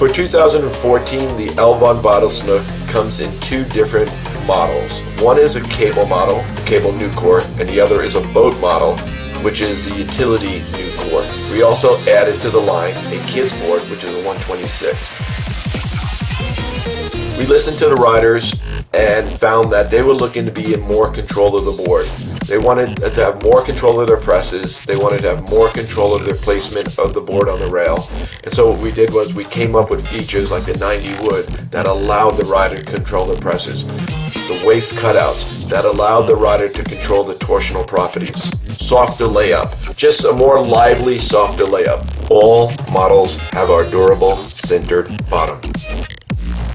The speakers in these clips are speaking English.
For 2014, the L Von Videl Schnook comes in two different models. One is a cable model, cable new core, and the other is a boat model, which is the utility new core. We also added to the line a kids board, which is a 126. We listened to the riders and found that they were looking to be in more control of the board. They wanted to have more control of their presses. They wanted to have more control of their placement of the board on the rail. And so what we did was we came up with features like the 90 wood that allowed the rider to control their presses. The waist cutouts that allowed the rider to control the torsional properties. Softer layup, just a more lively, softer layup. All models have our durable sintered bottom.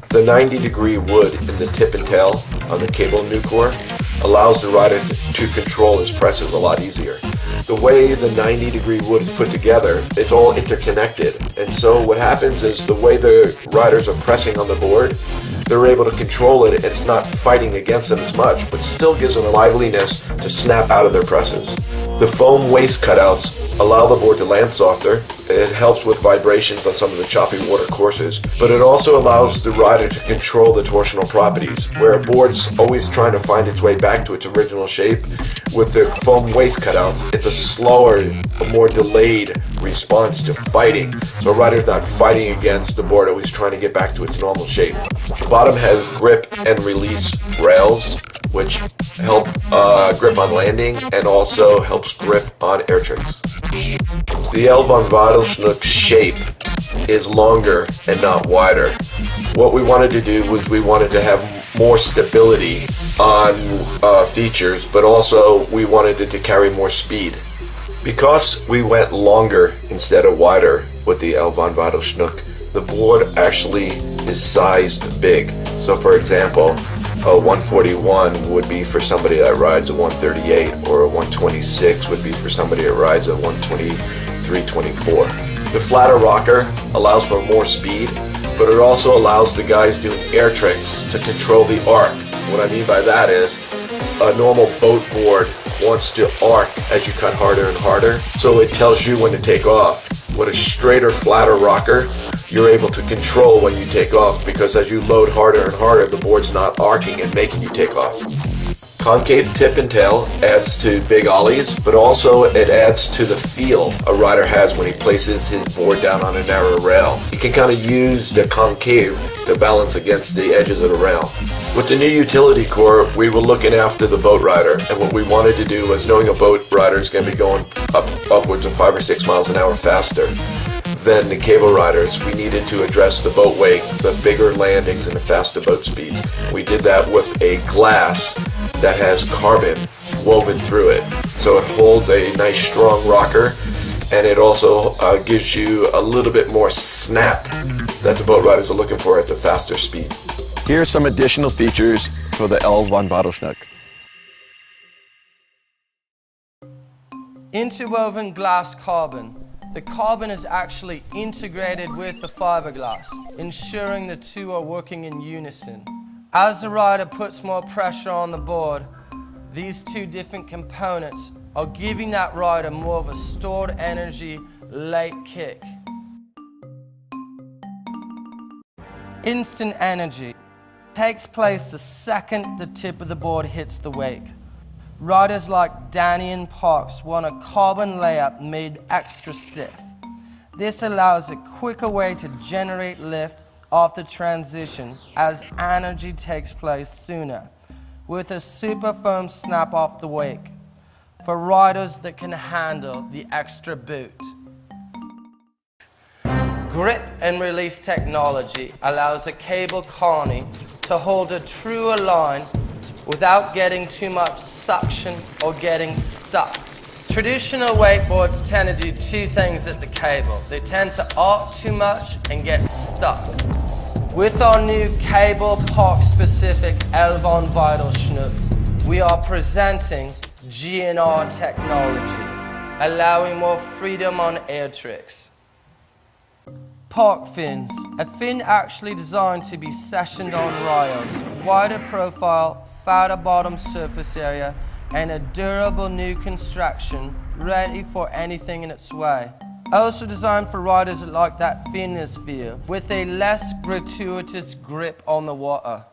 The 90-degree wood in the tip and tail on the cable new core allows the rider to control his presses a lot easier. The way the 90-degree wood is put together, it's all interconnected. And so what happens is the way the riders are pressing on the board, they're able to control it. It's not fighting against them as much, but still gives them a liveliness to snap out of their presses. The foam waist cutouts allow the board to land softer. It helps with vibrations on some of the choppy water courses, but it also allows the rider to control the torsional properties. Where a board's always trying to find its way back to its original shape, with the foam waist cutouts, it's a slower, a more delayed response to fighting. So a rider's not fighting against the board, always trying to get back to its normal shape. The bottom has grip and release rails, which help grip on landing and also helps grip on air tricks. The L Von Videl Schnook shape is longer and not wider. What we wanted to do was we wanted to have more stability on features, but also we wanted it to carry more speed. Because we went longer instead of wider with the L Von Videl Schnook, the board actually is sized big. So for example, a 141 would be for somebody that rides a 138, or a 126 would be for somebody that rides a 123, 24. The flatter rocker allows for more speed, but it also allows the guys doing air tricks to control the arc. What I mean by that is a normal boat board wants to arc as you cut harder and harder, so it tells you when to take off. With a straighter, flatter rocker, you're able to control when you take off, because as you load harder and harder, the board's not arcing and making you take off. Concave tip and tail adds to big ollies, but also it adds to the feel a rider has when he places his board down on a narrow rail. He can kind of use the concave to balance against the edges of the rail. With the new utility core, we were looking after the boat rider, and what we wanted to do was, knowing a boat rider is going to be going upwards of 5 or 6 miles an hour faster than the cable riders, we needed to address the boat weight, the bigger landings, and the faster boat speeds. We did that with a glass that has carbon woven through it. So it holds a nice strong rocker, and it also gives you a little bit more snap that the boat riders are looking for at the faster speed. Here are some additional features for the L Von Videl Schnook. Interwoven glass carbon. The carbon is actually integrated with the fiberglass, ensuring the two are working in unison. As the rider puts more pressure on the board, these two different components are giving that rider more of a stored energy late kick. Instant energy takes place the second the tip of the board hits the wake. Riders like Danny and Parks want a carbon layup made extra stiff. This allows a quicker way to generate lift after transition, as energy takes place sooner, with a super firm snap off the wake for riders that can handle the extra boot. Grip and release technology allows a cable carney to hold a truer line without getting too much suction or getting stuck. Traditional wakeboards tend to do two things at the cable. They tend to arc too much and get stuck. With our new cable park specific L Von Videl Schnook, we are presenting GNR technology, allowing more freedom on air tricks. Park fins, a fin actually designed to be sessioned on rails, wider profile, fatter bottom surface area, and a durable new construction ready for anything in its way. Also designed for riders that like that thinness feel, with a less gratuitous grip on the water.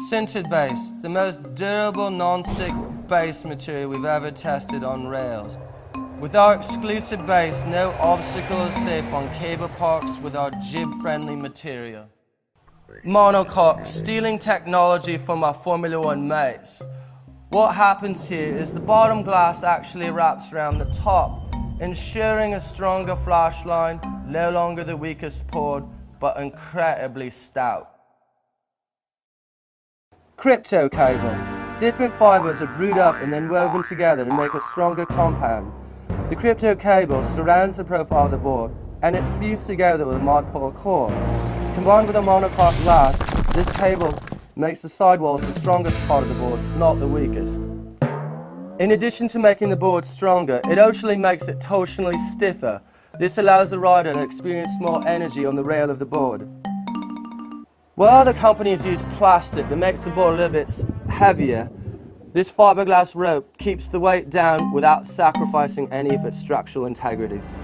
Sintered base, the most durable non-stick base material we've ever tested on rails. With our exclusive base, no obstacle is safe on cable parks with our jib-friendly material. Monocoque, stealing technology from our Formula One mates. What happens here is the bottom glass actually wraps around the top, ensuring a stronger flash line, no longer the weakest board, but incredibly stout. Crypto cable. Different fibers are brewed up and then woven together to make a stronger compound. The crypto cable surrounds the profile of the board, and it's fused together with a modpole core. Combined with a monocoque glass, this cable makes the sidewalls the strongest part of the board, not the weakest. In addition to making the board stronger, it actually makes it torsionally stiffer. This allows the rider to experience more energy on the rail of the board. While other companies use plastic that makes the board a little bit heavier, this fiberglass rope keeps the weight down without sacrificing any of its structural integrities.